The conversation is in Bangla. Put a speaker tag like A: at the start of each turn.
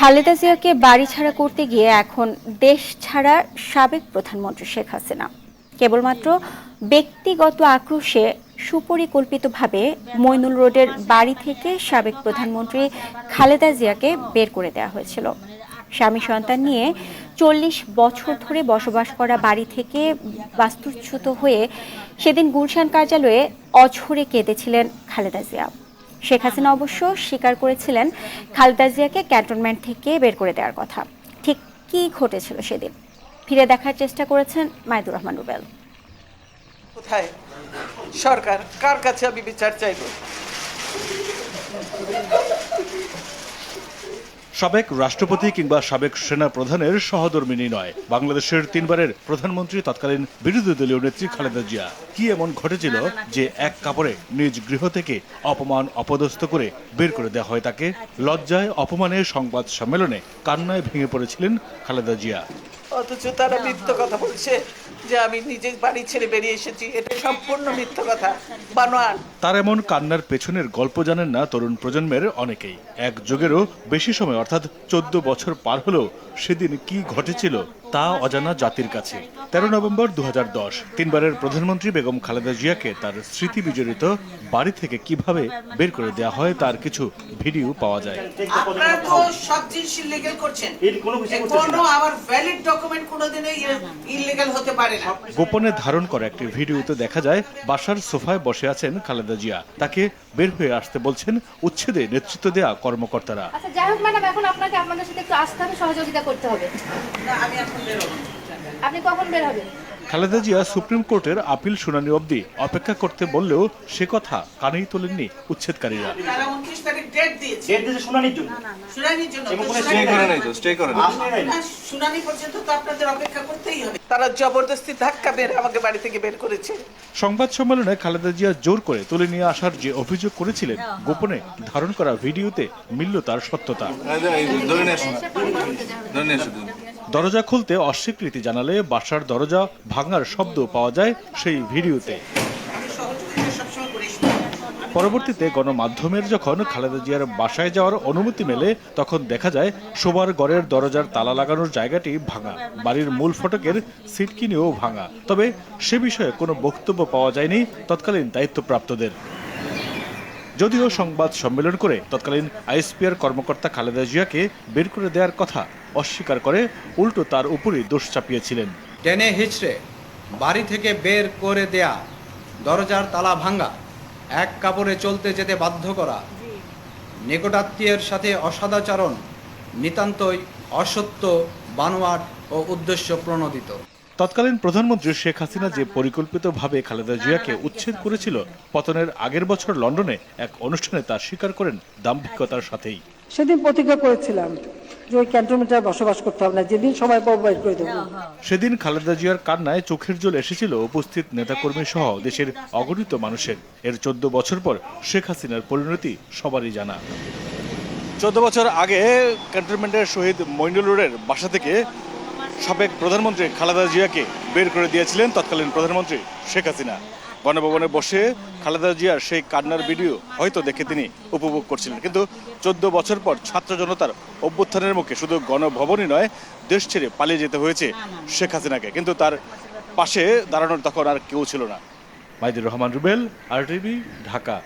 A: খালেদা জিয়াকে বাড়ি ছাড়া করতে গিয়ে এখন দেশ ছাড়া সাবেক প্রধানমন্ত্রী শেখ হাসিনা কেবলমাত্র ব্যক্তিগত আক্রোশে সুপরিকল্পিতভাবে মইনুল রোডের বাড়ি থেকে সাবেক প্রধানমন্ত্রী খালেদা জিয়াকে বের করে দেওয়া হয়েছিল। স্বামী সন্তান নিয়ে ৪০ বছর ধরে বসবাস করা বাড়ি থেকে বাস্তুচ্যুত হয়ে সেদিন গুলশান কার্যালয়ে অঝরে কেঁদেছিলেন খালেদা জিয়া। শেখ হাসিনা অবশ্য স্বীকার করেছিলেন খালেদা জিয়াকে ক্যান্টনমেন্ট থেকে বের করে দেওয়ার কথা। ঠিক কি ঘটেছিল সেদিন ফিরে দেখার চেষ্টা করেছেন মাইদুর রহমান রুবেল।
B: কোথায় সরকার, কার কাছে আমি বিচার চাইব?
C: সাবেক রাষ্ট্রপতি কিংবা সাবেক সেনা প্রধানের সহধর্মিনী নয়, বাংলাদেশের ৩ বারের প্রধানমন্ত্রী তৎকালীন বিরোধী দলীয় নেত্রী খালেদা জিয়া। কি এমন ঘটেছিল যে এক কাপড়ে নিজ গৃহ থেকে অপমান অপদস্থ করে বের করে দেওয়া হয় তাকে? লজ্জায় অপমানে সংবাদ সম্মেলনে কান্নায় ভেঙে পড়েছিলেন খালেদা জিয়া।
B: অথচ তারা মিথ্যা কথা বলছে যে আমি নিজে বাড়ি ছেড়ে বেরিয়ে এসেছি। এটা সম্পূর্ণ মিথ্যা কথা, বানোয়াট।
C: তার এমন কান্নার পেছনের গল্প জানেন না তরুণ প্রজন্মের অনেকেই। এক যুগেরও বেশি সময় অর্থাৎ ১৪ বছর পার হলেও সেদিন কি ঘটেছিল তা অজানা জাতির কাছে। ১৩ নভেম্বর ২০১০ ৩ বারের প্রধানমন্ত্রী বেগম খালেদা জিয়াকে তার স্মৃতি বিজড়িত বাড়ি থেকে কিভাবে বের করে দেওয়া হয় তার কিছু ভিডিও পাওয়া যায়।
B: আপনারা তো সব জিনিস ইলিগাল করছেন, কোনো আবার ভ্যালিড ডকুমেন্ট কোনোদিনই ইলিগাল হতে পারে না।
C: গোপনে ধারণ করা একটি ভিডিওতে দেখা যায় বাসার সোফায় বসে আছেন খালেদা জিয়া। তাকে বের হয়ে আসতে বলছেন উচ্ছেদে নেতৃত্ব দেয়া কর্মকর্তারা।
D: আচ্ছা যাই হোক ম্যাডাম, এখন আপনাকে আপনাদের সাথে একটু আস্থা সহযোগিতা করতে হবে।
B: না, আমি এখন বের হব।
D: আপনি কখন বের হবেন?
C: খালেদা জিয়া সুপ্রিম কোর্টের আপিল শুনানি অবধি অপেক্ষা করতে বললেও সে কথা কানেই তোলেননি উচ্ছেদকারীরা।
B: তারা 29 তারিখ ডেট দিয়েছে।
E: ডেট দিয়েছে শুনানির জন্য।
B: শুনানির জন্য
E: এবং
B: তো
E: কোনো
B: শুনানি
E: স্টে করে নাই
B: না।
E: তো, স্টে করে নাই।
B: না, শুনানি পর্যন্ত তো আপনাদের অপেক্ষা করতেই হবে। তারা জবরদস্তি ধাক্কা বের আমাকে বাড়ি থেকে বের করেছে।
C: সংবাদ সম্মেলনে খালেদা জিয়া জোর করে তুলে নিয়ে আসার যে অভিযোগ করেছিলেন, গোপনে ধারণ করা ভিডিওতে মিলল তার সত্যতা। দরজা খুলতে অস্বীকৃতি জানালে বাসার দরজা ভাঙার শব্দ পাওয়া যায় সেই ভিডিওতে। পরবর্তীতে গণমাধ্যমের যখন খালেদা জিয়ার বাসায় যাওয়ার অনুমতি মেলে তখন দেখা যায় শোবার ঘরের দরজার তালা লাগানোর জায়গাটি ভাঙা, বাড়ির মূল ফটকের সিটকিনিও ভাঙা। তবে সে বিষয়ে কোনো বক্তব্য পাওয়া যায়নি তৎকালীন দায়িত্বপ্রাপ্তদের। যদিও সংবাদ সম্মেলন করে তৎকালীন আইএসপিআর কর্মকর্তা খালেদা জিয়াকে বের করে দেওয়ার কথা অস্বীকার করে উল্টো তার উপরই দোষ চাপিয়েছিলেন।
F: টেনে হিচড়ে বাড়ি থেকে বের করে দেয়া, দরজার তালা ভাঙা, এক কাপড়ে চলতে যেতে বাধ্য করা, নিকটাত্মীয়ের সাথে অসদাচরণ নিতান্তই অসত্য, বানোয়াট ও উদ্দেশ্য প্রণোদিত।
C: তৎকালীন প্রধানমন্ত্রী শেখ হাসিনা যে পরিকল্পিতভাবে খালেদা জিয়াকে উচ্ছেদ করেছিল, পতনের আগের বছর লন্ডনে এক অনুষ্ঠানে তা স্বীকার করেন দাম্ভিকতার সাথেই।
G: সেদিন প্রতিজ্ঞা করেছিলাম যে ওই ক্যান্টনমেন্টে বসবাস করতে হবে না, যেদিন সময় পাবো বের করে দেবো।
C: সেদিন খালেদা জিয়ার কান্নায় চোখের জল এসেছিল উপস্থিত নেতাকর্মী সহ দেশের অগণিত মানুষের। এর ১৪ বছর পর শেখ হাসিনার পরিণতি সবারই জানা। ১৪ বছর আগে ক্যান্টনমেন্টের শহীদ মইনুল রোডের বাসা থেকে সাবেক প্রধানমন্ত্রী খালেদা জিয়াকে বের করে দিয়েছিলেন তৎকালীন প্রধানমন্ত্রী শেখ হাসিনা। গণভবনে বসে খালেদা জিয়ার সেই কান্নার ভিডিও হয়তো দেখে তিনি উপভোগ করছিলেন। কিন্তু ১৪ বছর পর ছাত্র জনতার অভ্যুত্থানের মুখে শুধু গণভবনই নয়, দেশ ছেড়ে পালিয়ে যেতে হয়েছে শেখ হাসিনাকে। কিন্তু তার পাশে দাঁড়ানোর তখন আর কেউ ছিল না। মাইদুর রহমান রুবেল, RTV, ঢাকা।